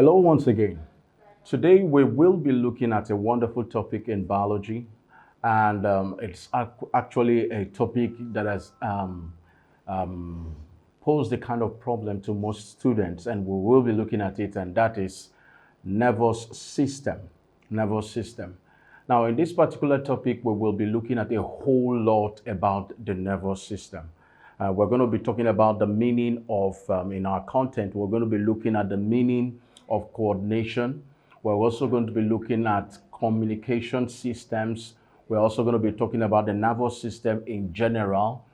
Hello once again. Today we will be looking at a wonderful topic in biology, and it's actually a topic that has um, posed a kind of problem to most students, and we will be looking at it, and that is nervous system. Nervous system. Now, in this particular topic, we will be looking at a whole lot about the nervous system. We're going to be talking about the meaning of, in our content, we're going to be looking at the meaning of coordination. We're also going to be looking at communication systems. We're also going to be talking about the nervous system in general.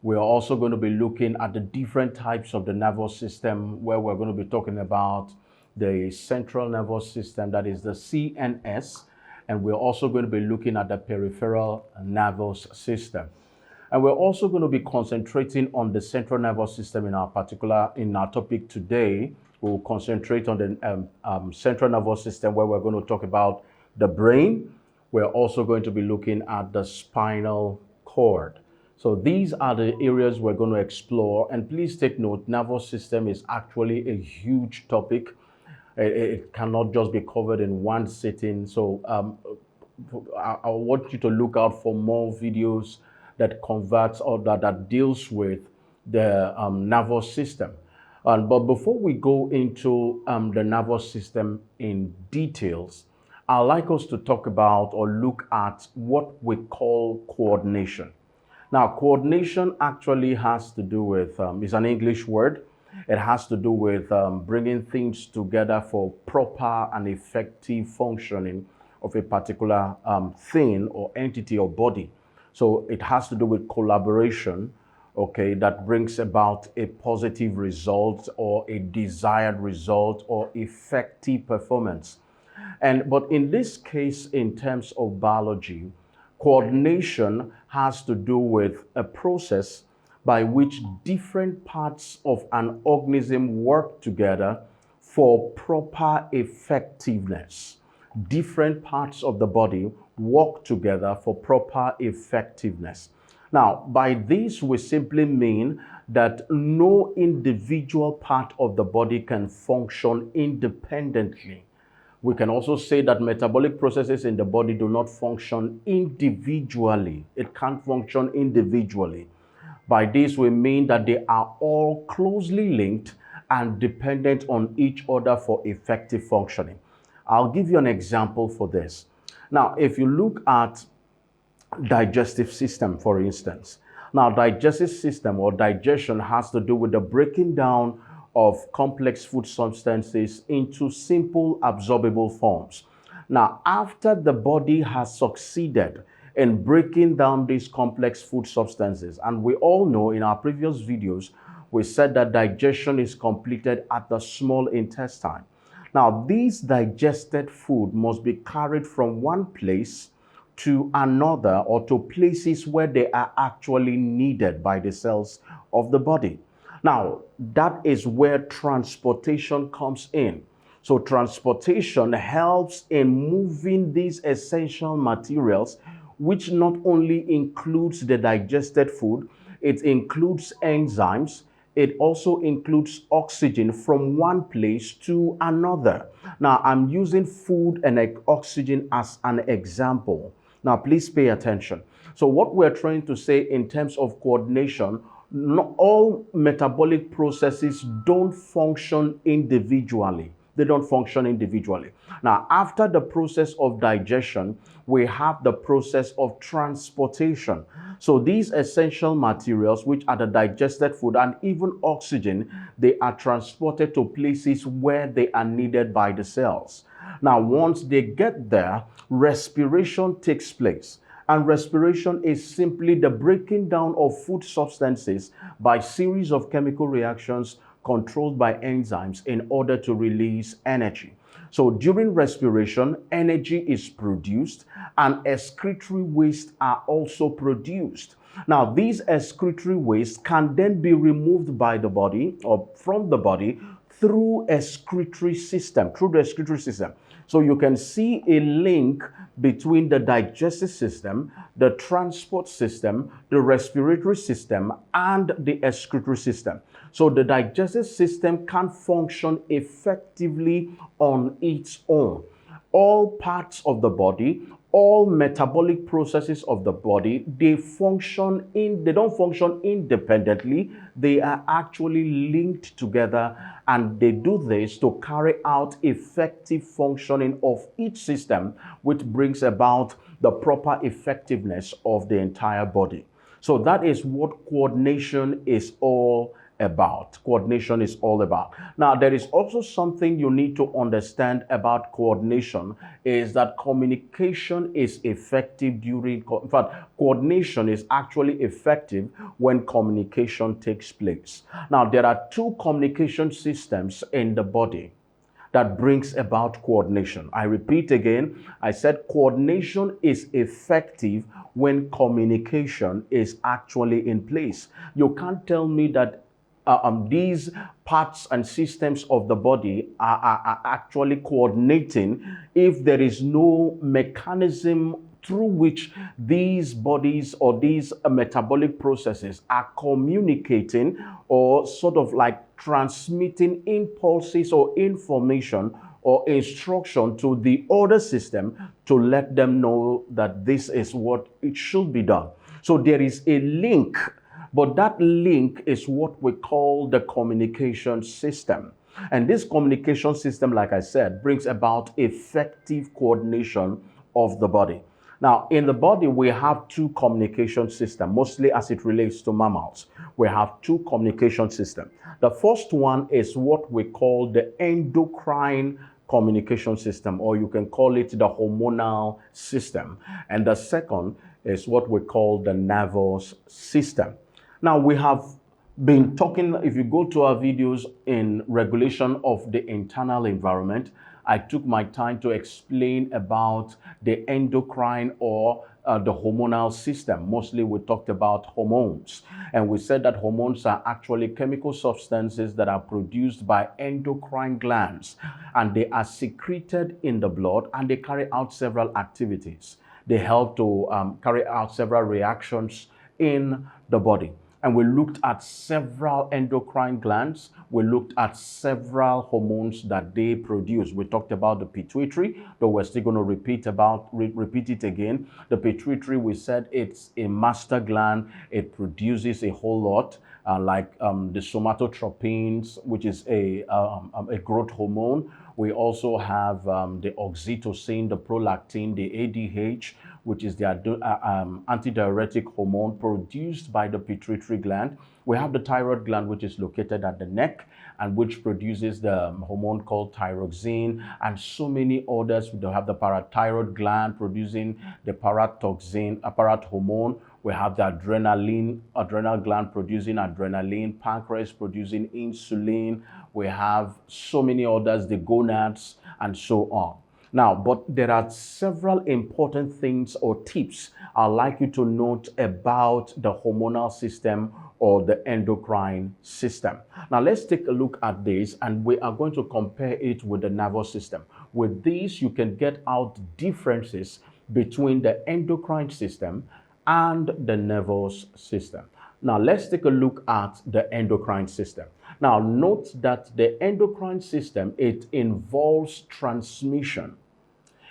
We're also going to be looking at the different types of the nervous system, where we're going to be talking about the central nervous system, that is the CNS, and we're also going to be looking at the peripheral nervous system. And we're also going to be concentrating on the central nervous system in our topic today. We'll concentrate on the central nervous system, where we're going to talk about the brain. We're also going to be looking at the spinal cord. So these are the areas we're going to explore. And please take note, nervous system is actually a huge topic. It cannot just be covered in one sitting. So I want you to look out for more videos that converts or that deals with the nervous system. But before we go into the nervous system in details, I'd like us to talk about or look at what we call coordination. Now, coordination actually has to do with, it's an English word. It has to do with bringing things together for proper and effective functioning of a particular thing or entity or body. So it has to do with collaboration, okay, that brings about a positive result or a desired result or effective performance. But in this case, in terms of biology, coordination has to do with a process by which different parts of an organism work together for proper effectiveness. Different parts of the body work together for proper effectiveness. Now, by this, we simply mean that no individual part of the body can function independently. We can also say that metabolic processes in the body do not function individually. It can't function individually. By this, we mean that they are all closely linked and dependent on each other for effective functioning. I'll give you an example for this. Now, if you look at digestive system, for instance. Now, digestive system or digestion has to do with the breaking down of complex food substances into simple absorbable forms. Now, after the body has succeeded in breaking down these complex food substances, and we all know in our previous videos, we said that digestion is completed at the small intestine. Now, these digested food must be carried from one place to another or to places where they are actually needed by the cells of the body. Now, that is where transportation comes in. So transportation helps in moving these essential materials, which not only includes the digested food, it includes enzymes. It also includes oxygen from one place to another. Now, I'm using food and oxygen as an example. Now, please pay attention. So what we're trying to say in terms of coordination, not all metabolic processes don't function individually. They don't function individually. Now, after the process of digestion, we have the process of transportation. So these essential materials, which are the digested food and even oxygen, they are transported to places where they are needed by the cells. Now, once they get there, respiration takes place. And respiration is simply the breaking down of food substances by series of chemical reactions controlled by enzymes in order to release energy. So during respiration, energy is produced and excretory waste are also produced. Now, these excretory waste can then be removed by the body or from the body through the excretory system. So you can see a link between the digestive system, the transport system, the respiratory system, and the excretory system. So the digestive system can function effectively on its own. All parts of the body, all metabolic processes of the body, they don't function independently. They are actually linked together, and they do this to carry out effective functioning of each system, which brings about the proper effectiveness of the entire body. So that is what coordination is all about. Coordination is all about. Now, there is also something you need to understand about coordination, is that communication is effective in fact, coordination is actually effective when communication takes place. Now, there are two communication systems in the body that brings about coordination. I repeat again, I said coordination is effective when communication is actually in place. You can't tell me that these parts and systems of the body are actually coordinating if there is no mechanism through which these bodies or these metabolic processes are communicating or sort of like transmitting impulses or information or instruction to the other system to let them know that this is what it should be done. So there is a link, but that link is what we call the communication system. And this communication system, like I said, brings about effective coordination of the body. Now, in the body, we have two communication systems, mostly as it relates to mammals. We have two communication systems. The first one is what we call the endocrine communication system, or you can call it the hormonal system. And the second is what we call the nervous system. Now, we have been talking, if you go to our videos in regulation of the internal environment, I took my time to explain about the endocrine or the hormonal system. Mostly we talked about hormones. And we said that hormones are actually chemical substances that are produced by endocrine glands. And they are secreted in the blood, and they carry out several activities. They help to carry out several reactions in the body. And we looked at several endocrine glands. We looked at several hormones that they produce. We talked about the pituitary, though we're still going to repeat it again. The pituitary, we said it's a master gland. It produces a whole lot, like the somatotropins, which is a growth hormone. We also have the oxytocin, the prolactin, the ADH, which is the antidiuretic hormone produced by the pituitary gland. We have the thyroid gland, which is located at the neck and which produces the hormone called thyroxine, and so many others. We have the parathyroid gland producing the paratoxin, parat hormone. We have the adrenal gland producing adrenaline, pancreas producing insulin. We have so many others, the gonads, and so on. Now, but there are several important things or tips I'd like you to note about the hormonal system or the endocrine system. Now, let's take a look at this, and we are going to compare it with the nervous system. With this, you can get out differences between the endocrine system and the nervous system. Now, let's take a look at the endocrine system. Now, note that the endocrine system, it involves transmission.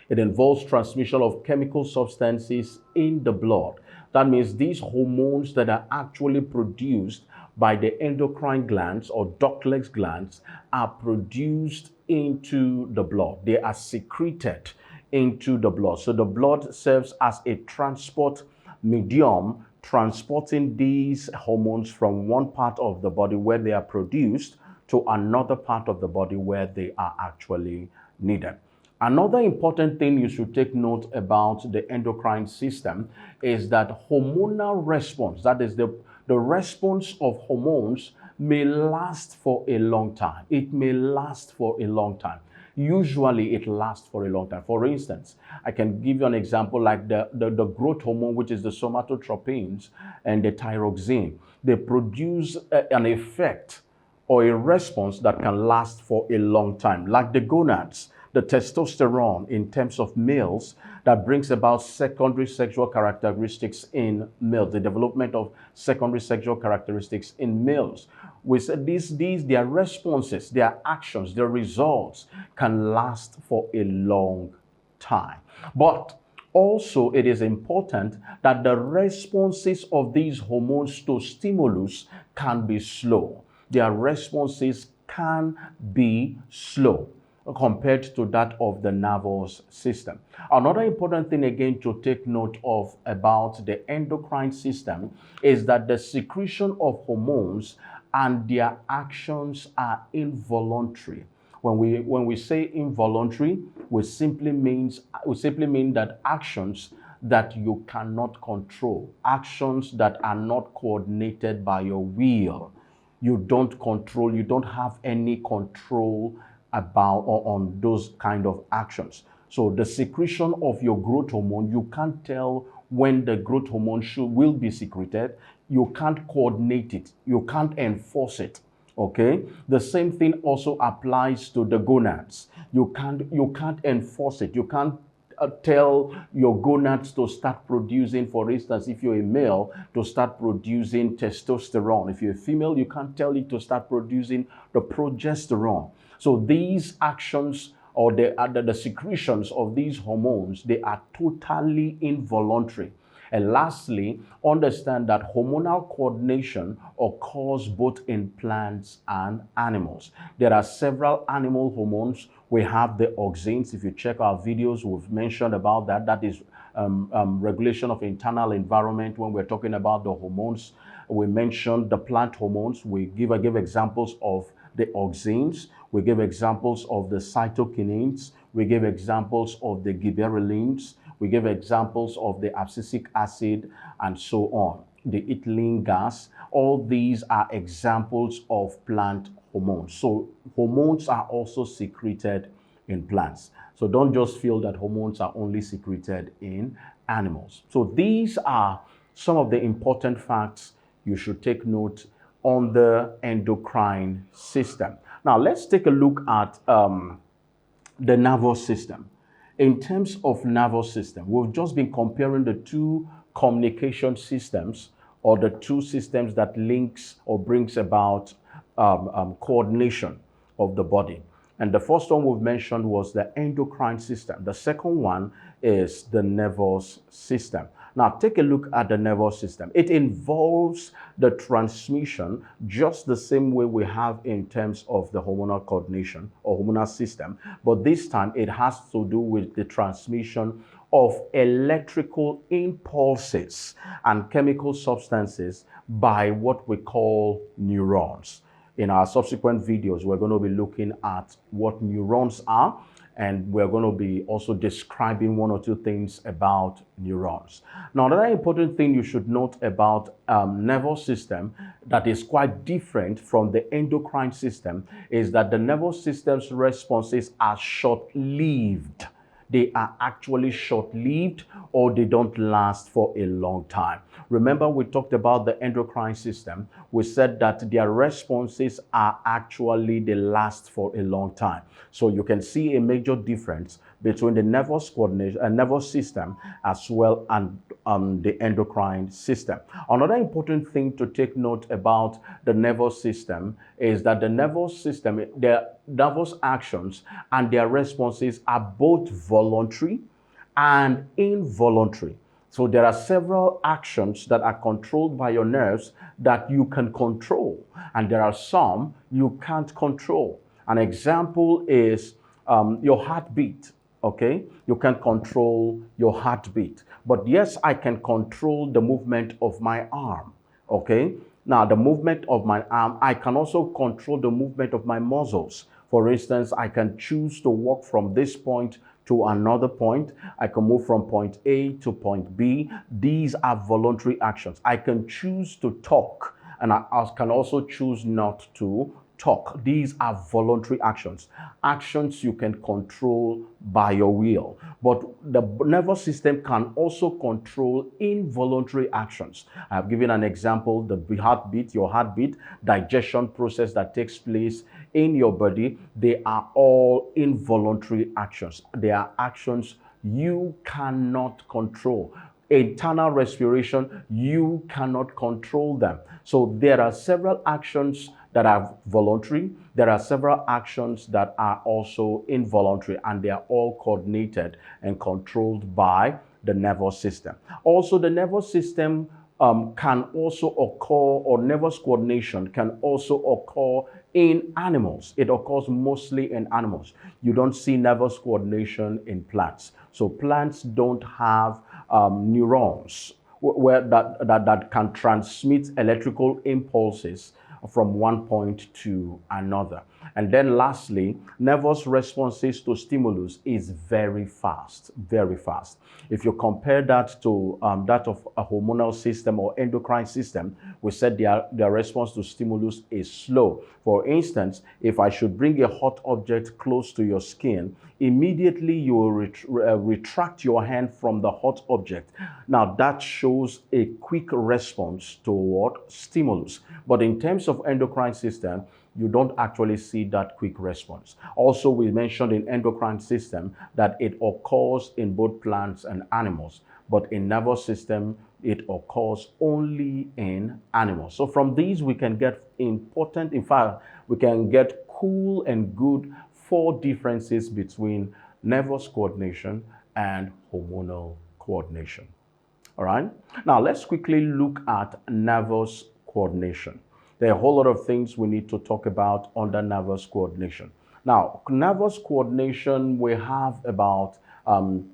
It involves transmission of chemical substances in the blood. That means these hormones that are actually produced by the endocrine glands or ductless glands are produced into the blood. They are secreted into the blood. So the blood serves as a transport medium, transporting these hormones from one part of the body where they are produced to another part of the body where they are actually needed. Another important thing you should take note about the endocrine system is that hormonal response, that is the response of hormones, may last for a long time. It may last for a long time. Usually it lasts for a long time. For instance, I can give you an example like the growth hormone, which is the somatotropins and the thyroxine. They produce an effect or a response that can last for a long time. Like the gonads the testosterone in terms of males that brings about secondary sexual characteristics in males, the development of secondary sexual characteristics in males. We said their responses, their actions, their results can last for a long time. But also, it is important that the responses of these hormones to stimulus can be slow. Their responses can be slow compared to that of the nervous system. Another important thing again to take note of about the endocrine system is that the secretion of hormones and their actions are involuntary. When we say involuntary, we simply mean that actions that you cannot control, actions that are not coordinated by your will. You don't control, you don't have any control about or on those kind of actions. So the secretion of your growth hormone, you can't tell when the growth hormone will be secreted. You can't coordinate it. You can't enforce it. Okay, the same thing also applies to the gonads. You can't enforce it. You can't tell your gonads to start producing, for instance, if you're a male, to start producing testosterone. If you're a female, you can't tell it to start producing the progesterone. So these actions or the secretions of these hormones, they are totally involuntary. And lastly, understand that hormonal coordination occurs both in plants and animals. There are several animal hormones. We have the auxins. If you check our videos, we've mentioned about that. That is regulation of internal environment. When we're talking about the hormones, we mentioned the plant hormones. We give examples of the auxins. We give examples of the cytokinins. We give examples of the gibberellins. We give examples of the abscisic acid and so on, the ethylene gas. All these are examples of plant hormones. So hormones are also secreted in plants. So don't just feel that hormones are only secreted in animals. So these are some of the important facts you should take note on the endocrine system. Now let's take a look at the nervous system. In terms of nervous system, we've just been comparing the two communication systems, or the two systems that links or brings about coordination of the body. And the first one we've mentioned was the endocrine system. The second one is the nervous system. Now, take a look at the nervous system. It involves the transmission just the same way we have in terms of the hormonal coordination or hormonal system, but this time it has to do with the transmission of electrical impulses and chemical substances by what we call neurons. In our subsequent videos, we're going to be looking at what neurons are, and we're going to be also describing one or two things about neurons. Now, another important thing you should note about nervous system that is quite different from the endocrine system is that the nervous system's responses are short-lived. They are actually short-lived, or they don't last for a long time. Remember, we talked about the endocrine system. We said that their responses are actually, they last for a long time. So you can see a major difference between the nervous coordination and nervous system as well and the endocrine system. Another important thing to take note about the nervous system is that the nervous system, their nervous actions and their responses are both voluntary and involuntary. So there are several actions that are controlled by your nerves that you can control, and there are some you can't control. An example is your heartbeat. Okay, you can control your heartbeat, but yes, I can control the movement of my arm. Okay, now the movement of my arm, I can also control the movement of my muscles. For instance, I can choose to walk from this point to another point. I can move from point A to point B. These are voluntary actions. I can choose to talk, and I can also choose not to talk. These are voluntary actions, actions you can control by your will. But the nervous system can also control involuntary actions. I've given an example: the heartbeat, your heartbeat, digestion process that takes place in your body. They are all involuntary actions. They are actions you cannot control. Internal respiration, you cannot control them. So there are several actions that are voluntary. There are several actions that are also involuntary, and they are all coordinated and controlled by the nervous system. Also, the nervous system can also occur, or nervous coordination can also occur in animals. It occurs mostly in animals. You don't see nervous coordination in plants. So plants don't have neurons that can transmit electrical impulses from one point to another. And then lastly, nervous responses to stimulus is very fast, very fast. If you compare that to that of a hormonal system or endocrine system, we said their response to stimulus is slow. For instance, if I should bring a hot object close to your skin, immediately you will retract your hand from the hot object. Now that shows a quick response to what? Stimulus. But in terms of endocrine system, you don't actually see that quick response. Also, we mentioned in endocrine system that it occurs in both plants and animals, but in nervous system, it occurs only in animals. So from these, we can get in fact, we can get cool and good 4 differences between nervous coordination and hormonal coordination. All right. Now let's quickly look at nervous coordination. There are a whole lot of things we need to talk about under nervous coordination. Now, nervous coordination, we have about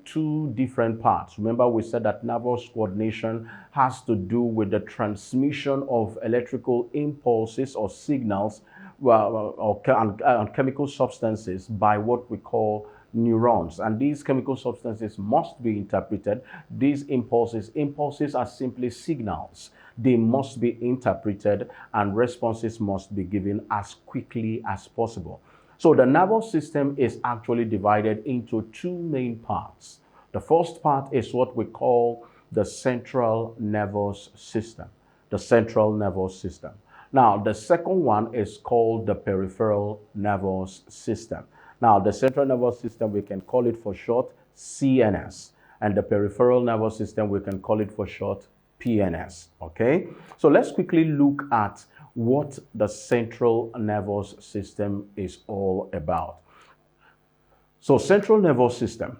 2 different parts. Remember, we said that nervous coordination has to do with the transmission of electrical impulses or signals or chemical substances by what we call neurons. And these chemical substances must be interpreted. These impulses are simply signals. They must be interpreted, and responses must be given as quickly as possible. So the nervous system is actually divided into 2 main parts. The first part is what we call the central nervous system. The central nervous system. Now, the second one is called the peripheral nervous system. Now, the central nervous system, we can call it for short CNS. And the peripheral nervous system, we can call it for short PNS. Okay? So let's quickly look at what the central nervous system is all about. So, central nervous system.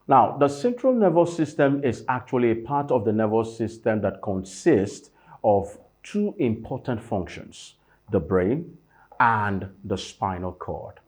Now, the central nervous system is actually a part of the nervous system that consists of 2 important functions: the brain and the spinal cord.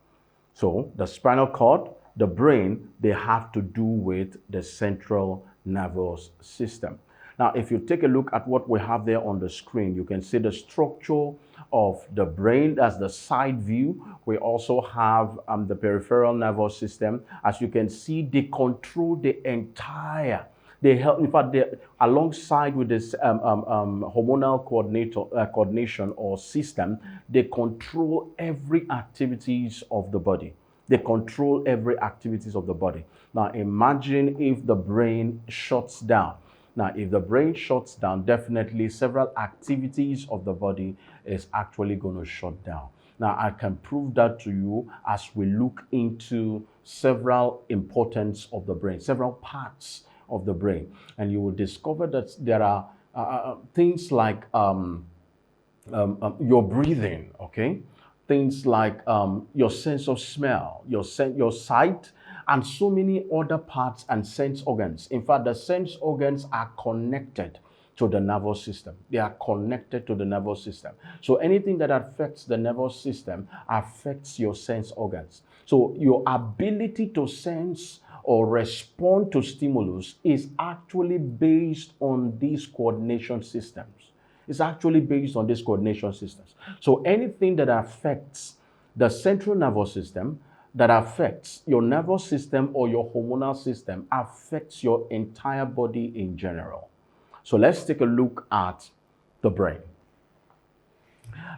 So the spinal cord, the brain, they have to do with the central nervous system. Now, if you take a look at what we have there on the screen, you can see the structure of the brain. That's the side view. We also have the peripheral nervous system. As you can see, they control the entire. They help, in fact, they, alongside with this hormonal coordination or system, they control every activities of the body. They control every activities of the body. Now, imagine if the brain shuts down. Now, if the brain shuts down, definitely several activities of the body is actually going to shut down. Now, I can prove that to you as we look into several importance of the brain, several parts of the brain, and you will discover that there are things like your breathing, okay? Things like your sense of smell, your sight, and so many other parts and sense organs. In fact, the sense organs are connected to the nervous system. They are connected to the nervous system. So anything that affects the nervous system affects your sense organs. So your ability to sense or respond to stimulus is actually based on these coordination systems. It's actually based on these coordination systems. So anything that affects the central nervous system, that affects your nervous system or your hormonal system, affects your entire body in general. So let's take a look at the brain.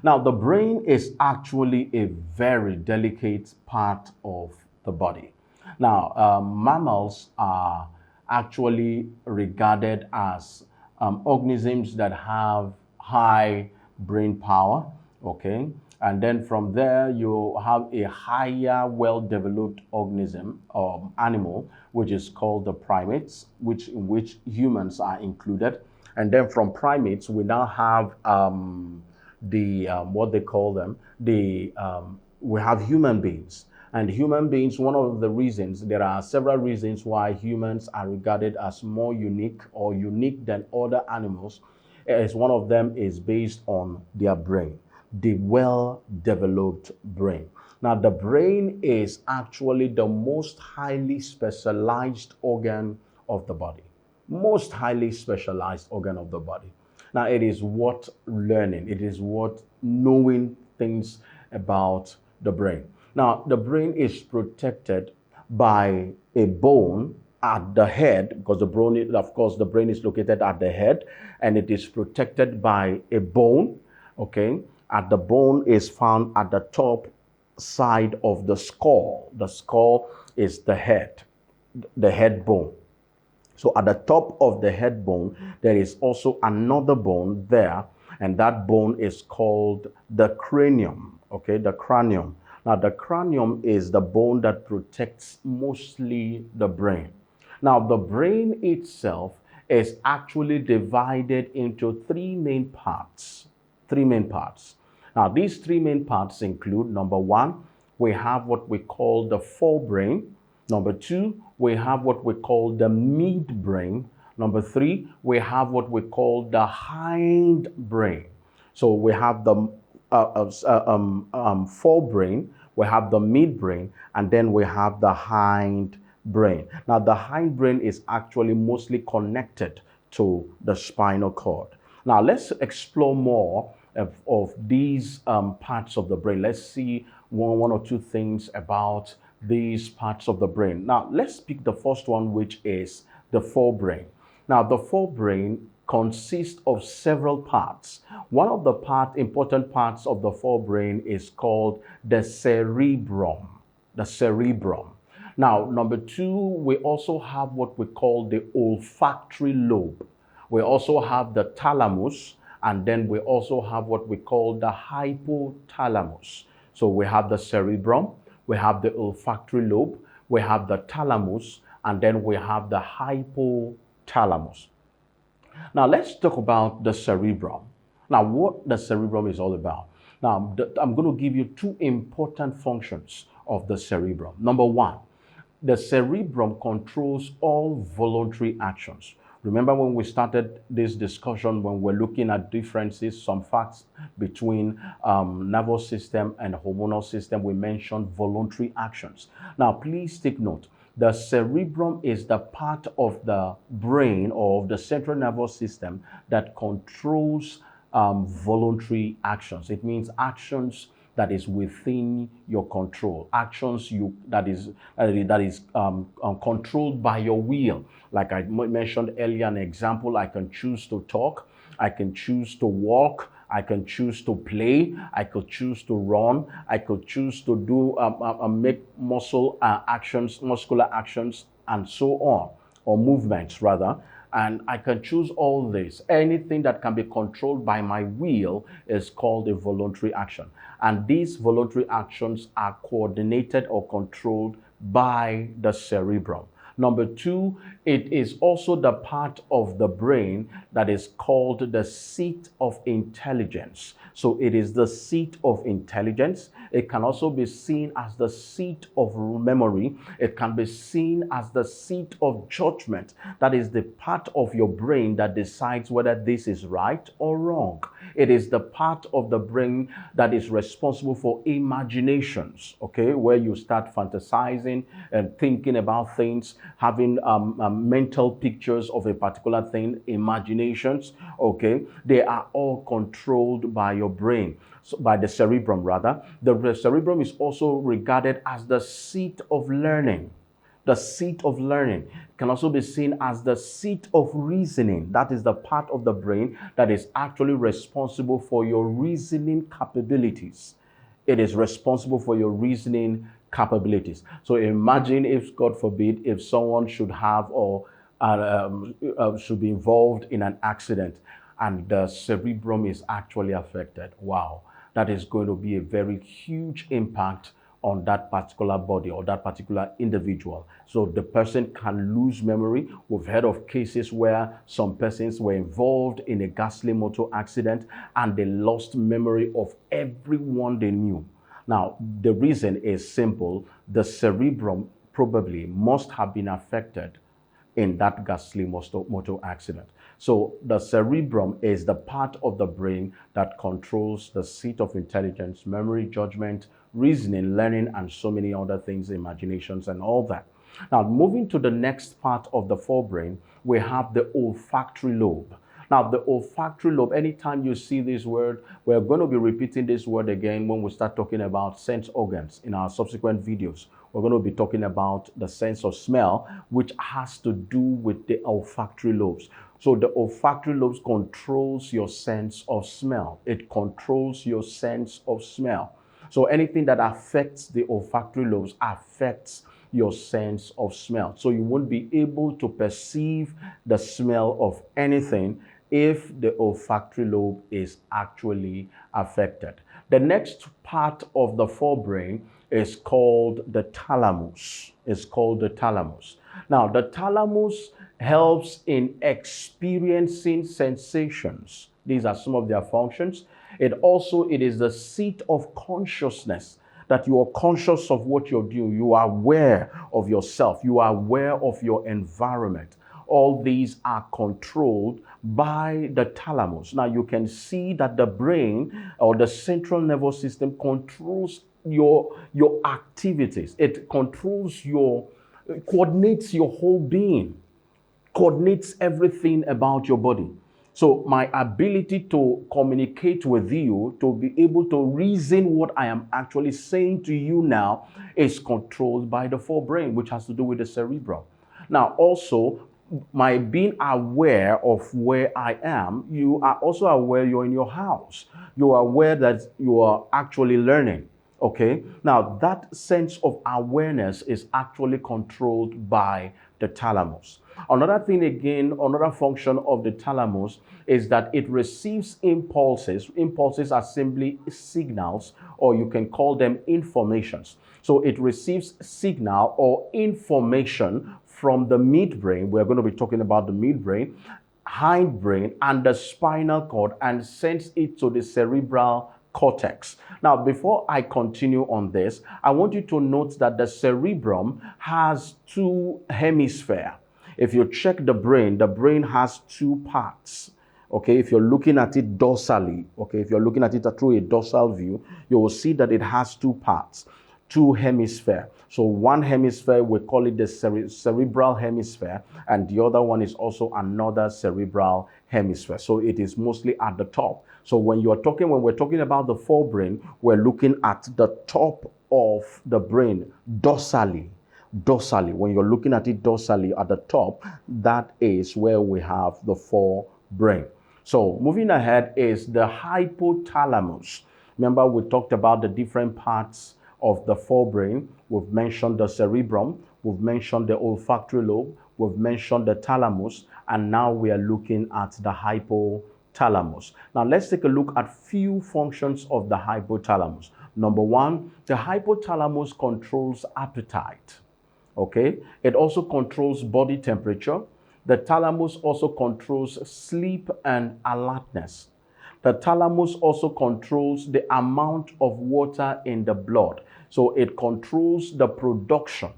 Now, the brain is actually a very delicate part of the body. Now, mammals are actually regarded as organisms that have high brain power, okay? And then from there, you have a higher, well-developed organism or animal, which is called the primates, in which humans are included. And then from primates, we now have the what they call them, we have human beings. And human beings, one of the reasons, there are several reasons why humans are regarded as more unique or unique than other animals. Is one of them is based on their brain, the well-developed brain. Now, the brain is actually the most highly specialized organ of the body. Most highly specialized organ of the body. Now, it is what learning, it is what knowing things about the brain. Now, the brain is protected by a bone at the head, because the brain, of course, the brain is located at the head, and it is protected by a bone, okay? At the bone is found at the top side of the skull. The skull is the head bone. So at the top of the head bone, there is also another bone there, and that bone is called the cranium, okay, the cranium. Now, the cranium is the bone that protects mostly the brain. Now, the brain itself is actually divided into three main parts. Three main parts. Now, these three main parts include, number one, we have what we call the forebrain. Number two, we have what we call the midbrain. Number three, we have what we call the hindbrain. So we have the forebrain, we have the midbrain, and then we have the hindbrain. Now, the hindbrain is actually mostly connected to the spinal cord. Now, let's explore more of these parts of the brain. Let's see one or two things about these parts of the brain. Now, let's pick the first one, which is the forebrain. Now, the forebrain consists of several parts. One of the important parts of the forebrain is called the cerebrum. The cerebrum. Now, number two, we also have what we call the olfactory lobe. We also have the thalamus, and then we also have what we call the hypothalamus. So we have the cerebrum, we have the olfactory lobe, we have the thalamus, and then we have the hypothalamus. Now, let's talk about the cerebrum. Now, what the cerebrum is all about. Now, I'm going to give you two important functions of the cerebrum. Number one, the cerebrum controls all voluntary actions. Remember when we started this discussion, when we're looking at differences, some facts between nervous system and hormonal system, we mentioned voluntary actions. Now, please take note. The cerebrum is the part of the brain or of the central nervous system that controls voluntary actions. It means actions that is within your control, actions that is controlled by your will. Like I mentioned earlier, an example, I can choose to talk, I can choose to walk, I can choose to play, I could choose to run, I could choose to do make muscular actions, and so on, or movements rather. And I can choose all this. Anything that can be controlled by my will is called a voluntary action. And these voluntary actions are coordinated or controlled by the cerebrum. Number two, it is also the part of the brain that is called the seat of intelligence. So it is the seat of intelligence. It can also be seen as the seat of memory. It can be seen as the seat of judgment. That is the part of your brain that decides whether this is right or wrong. It is the part of the brain that is responsible for imaginations, okay, where you start fantasizing and thinking about things, having mental pictures of a particular thing, imaginations, okay. They are all controlled by your brain, so by the cerebrum rather. The cerebrum is also regarded as the seat of learning. the seat of learning. It can also be seen as the seat of reasoning. That is the part of the brain that is actually responsible for your reasoning capabilities. It is responsible for your reasoning capabilities. So imagine if, God forbid, if someone should have or should be involved in an accident and the cerebrum is actually affected. Wow, that is going to be a very huge impact on that particular body or that particular individual. So the person can lose memory. We've heard of cases where some persons were involved in a ghastly motor accident and they lost memory of everyone they knew. Now, the reason is simple. The cerebrum probably must have been affected in that ghastly motor accident. So the cerebrum is the part of the brain that controls the seat of intelligence, memory, judgment, reasoning, learning, and so many other things, imaginations, and all that. Now, moving to the next part of the forebrain, we have the olfactory lobe. Now, the olfactory lobe, anytime you see this word, we're going to be repeating this word again when we start talking about sense organs in our subsequent videos. We're going to be talking about the sense of smell, which has to do with the olfactory lobes. So the olfactory lobes controls your sense of smell. It controls your sense of smell. So anything that affects the olfactory lobes affects your sense of smell. So you won't be able to perceive the smell of anything if the olfactory lobe is actually affected. The next part of the forebrain is called the thalamus. It's called the thalamus. Now, the thalamus helps in experiencing sensations. These are some of their functions. It is the seat of consciousness, that you are conscious of what you're doing. You are aware of yourself. You are aware of your environment. All these are controlled by the thalamus. Now you can see that the brain or the central nervous system controls your activities. It coordinates your whole being, coordinates everything about your body. So my ability to communicate with you, to be able to reason what I am actually saying to you now, is controlled by the forebrain, which has to do with the cerebrum. Now also, my being aware of where I am, you are also aware you're in your house. You are aware that you are actually learning. Okay, now that sense of awareness is actually controlled by the thalamus. Another thing again, another function of the thalamus is that it receives impulses. Impulses are simply signals, or you can call them informations. So it receives signal or information from the midbrain. We're going to be talking about the midbrain, hindbrain, and the spinal cord, and sends it to the cerebral cortex. Now, before I continue on this, I want you to note that the cerebrum has two hemispheres. If you check the brain has two parts. Okay, if you're looking at it dorsally, okay, if you're looking at it through a dorsal view, you will see that it has two parts, two hemispheres. So one hemisphere, we call it the cerebral hemisphere, and the other one is also another cerebral hemisphere. So it is mostly at the top. So when we're talking about the forebrain, we're looking at the top of the brain dorsally. When you're looking at it dorsally at the top, that is where we have the forebrain. So moving ahead is the hypothalamus. Remember, we talked about the different parts of the forebrain. We've mentioned the cerebrum, we've mentioned the olfactory lobe, we've mentioned the thalamus, and now we are looking at the hypothalamus. Now let's take a look at few functions of the hypothalamus. Number one, the hypothalamus controls appetite. Okay, it also controls body temperature. The thalamus also controls sleep and alertness. The thalamus also controls the amount of water in the blood. So it controls the production.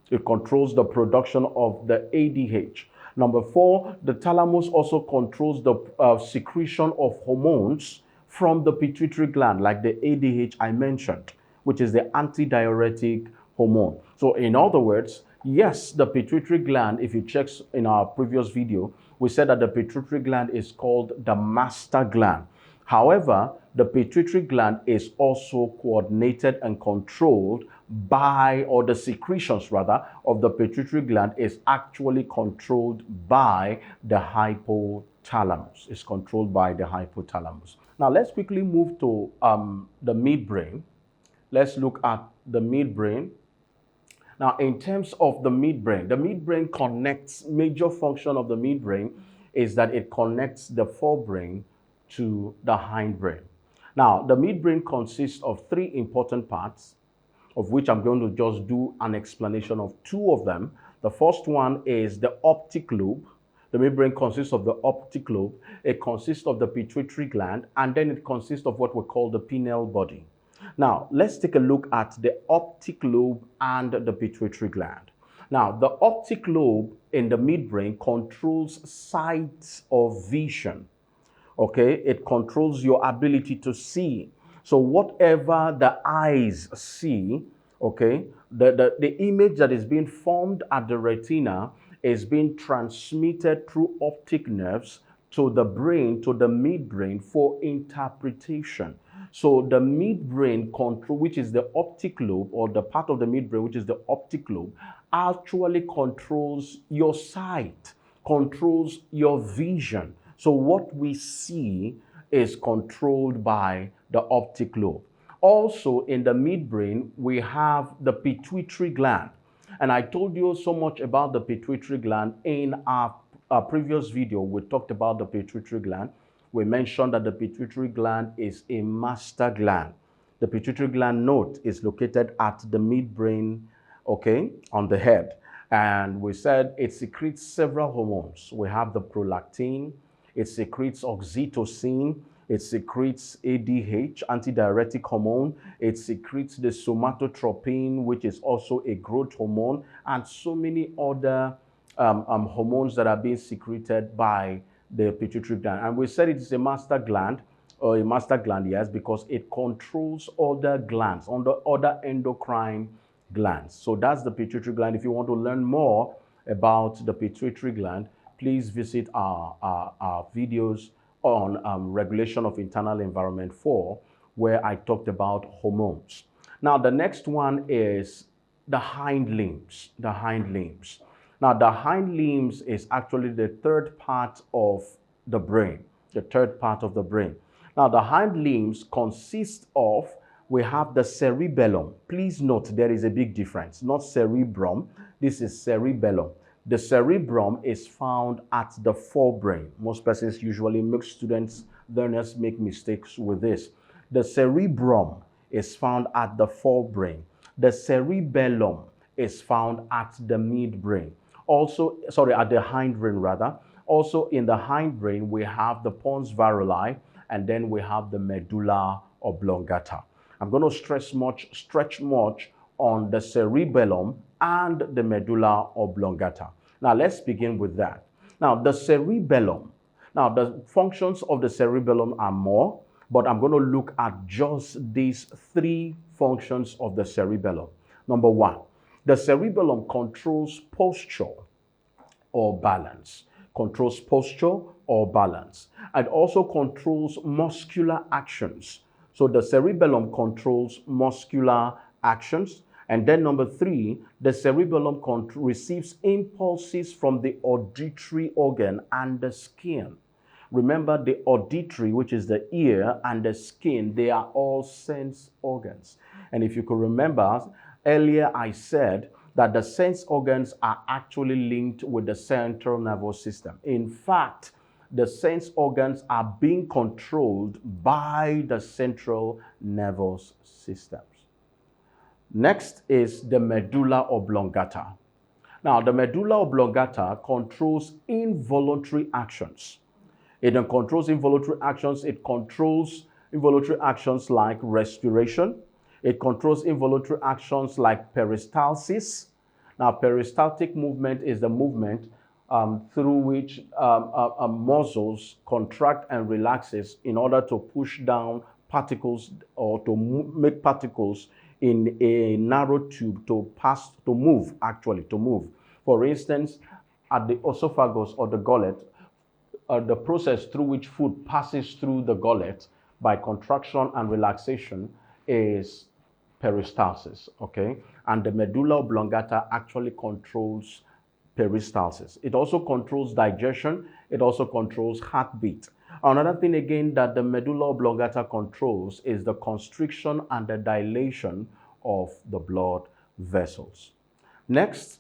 It controls the production of the ADH. Number four, the thalamus also controls the secretion of hormones from the pituitary gland, like the ADH I mentioned, which is the antidiuretic hormone. So in other words, yes, the pituitary gland, if you check in our previous video, we said that the pituitary gland is called the master gland. However, the pituitary gland is also coordinated and controlled or the secretions rather, of the pituitary gland is actually controlled by the hypothalamus. It's controlled by the hypothalamus. Now let's quickly move to the midbrain. Let's look at the midbrain. Now, in terms of the midbrain connects, major function of the midbrain is that it connects the forebrain to the hindbrain. Now, the midbrain consists of three important parts, of which I'm going to just do an explanation of two of them. The first one is the optic lobe. The midbrain consists of the optic lobe. It consists of the pituitary gland, and then it consists of what we call the pineal body. Now, let's take a look at the optic lobe and the pituitary gland. Now, the optic lobe in the midbrain controls sight of vision. Okay, it controls your ability to see. So whatever the eyes see, okay, the image that is being formed at the retina is being transmitted through optic nerves to the brain, to the midbrain for interpretation. So the midbrain control, which is the optic lobe, or the part of the midbrain, which is the optic lobe, actually controls your sight, controls your vision. So what we see is controlled by the optic lobe. Also in the midbrain, we have the pituitary gland. And I told you so much about the pituitary gland in our previous video. We talked about the pituitary gland. We mentioned that the pituitary gland is a master gland. The pituitary gland node is located at the midbrain, okay, on the head. And we said it secretes several hormones. We have the prolactin, it secretes oxytocin, it secretes ADH, antidiuretic hormone, it secretes the somatotropin, which is also a growth hormone, and so many other hormones that are being secreted by the pituitary gland. And we said it is a master gland, yes, because it controls other glands, other endocrine glands. So that's the pituitary gland. If you want to learn more about the pituitary gland, please visit our videos on regulation of internal environment 4, where I talked about hormones. Now, the next one is the hind limbs. The hind limbs. Now, the hind limbs is actually the third part of the brain. The third part of the brain. Now, the hind limbs consist of, we have the cerebellum. Please note there is a big difference. Not cerebrum. This is cerebellum. The cerebrum is found at the forebrain. Most persons usually make learners make mistakes with this. The cerebrum is found at the forebrain. The cerebellum is found at the midbrain. Also, at the hindbrain rather. Also in the hindbrain, we have the pons varoli, and then we have the medulla oblongata. I'm going to stretch much on the cerebellum and the medulla oblongata. Now, let's begin with that. Now, the cerebellum. Now, the functions of the cerebellum are more, but I'm going to look at just these three functions of the cerebellum. Number one, the cerebellum controls posture or balance. Controls posture or balance. And also controls muscular actions. So the cerebellum controls muscular actions. And then number three, the cerebellum receives impulses from the auditory organ and the skin. Remember, the auditory, which is the ear, and the skin, they are all sense organs. And if you could remember, earlier I said that the sense organs are actually linked with the central nervous system. In fact, the sense organs are being controlled by the central nervous systems. Next is the medulla oblongata. Now, the medulla oblongata controls involuntary actions. It controls involuntary actions. It controls involuntary actions like respiration. It controls involuntary actions like peristalsis. Now, peristaltic movement is the movement through which muscles contract and relaxes in order to push down particles or to make particles in a narrow tube to move. For instance, at the esophagus or the gullet, the process through which food passes through the gullet by contraction and relaxation is peristalsis, okay? And the medulla oblongata actually controls peristalsis. It also controls digestion. It also controls heartbeat. Another thing again that the medulla oblongata controls is the constriction and the dilation of the blood vessels. Next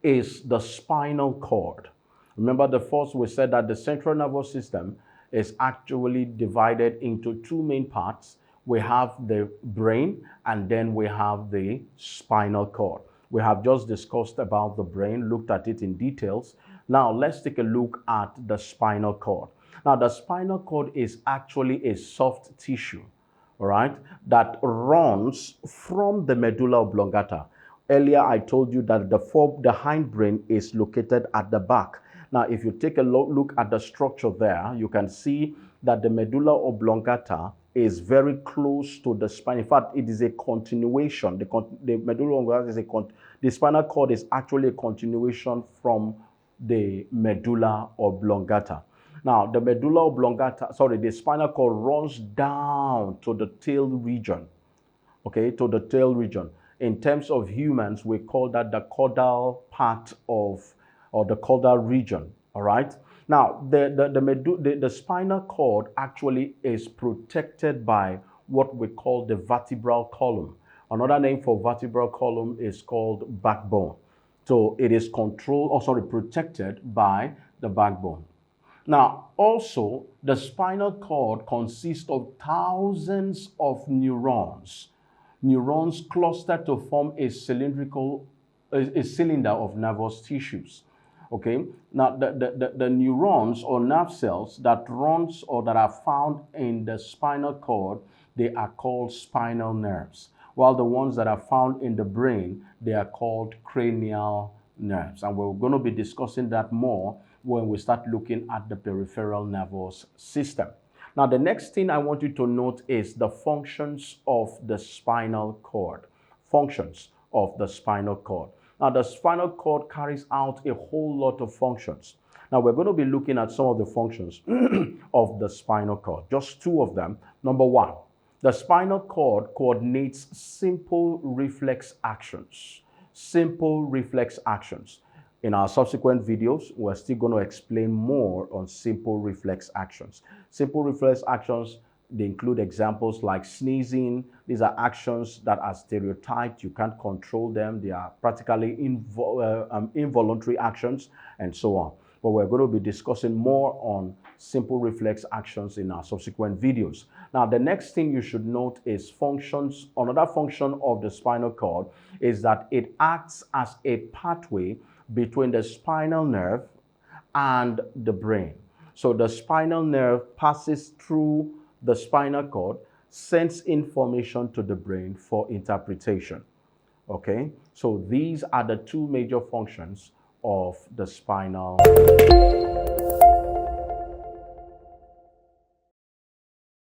is the spinal cord. Remember the first we said that the central nervous system is actually divided into two main parts. We have the brain and then we have the spinal cord. We have just discussed about the brain, looked at it in details. Now let's take a look at the spinal cord. Now the spinal cord is actually a soft tissue, all right, that runs from the medulla oblongata. Earlier I told you that the hindbrain is located at the back. Now if you take a look at the structure there, you can see that the medulla oblongata is very close to the spine. In fact, it is a continuation. The medulla oblongata is the spinal cord is actually a continuation from the medulla oblongata. Now, the spinal cord runs down to the tail region, okay, to the tail region. In terms of humans, we call that the caudal part or the caudal region, all right? Now, the spinal cord actually is protected by what we call the vertebral column. Another name for vertebral column is called backbone. So it is protected by the backbone. Now, also, the spinal cord consists of thousands of neurons. Neurons clustered to form a cylinder of nervous tissues. Okay, now the neurons or nerve cells that runs or that are found in the spinal cord, they are called spinal nerves, while the ones that are found in the brain, they are called cranial nerves. And we're going to be discussing that more when we start looking at the peripheral nervous system. Now, the next thing I want you to note is the functions of the spinal cord. Functions of the spinal cord. Now, the spinal cord carries out a whole lot of functions. Now, we're going to be looking at some of the functions of the spinal cord, just two of them. Number one, the spinal cord coordinates simple reflex actions. Simple reflex actions. In our subsequent videos, we're still going to explain more on simple reflex actions. Simple reflex actions, they include examples like sneezing. These are actions that are stereotyped. You can't control them. They are practically involuntary actions and so on. But we're going to be discussing more on simple reflex actions in our subsequent videos. Now, the next thing you should note is functions. Another function of the spinal cord is that it acts as a pathway between the spinal nerve and the brain. So the spinal nerve passes through the spinal cord, sends information to the brain for interpretation. Okay, so these are the two major functions of the spinal.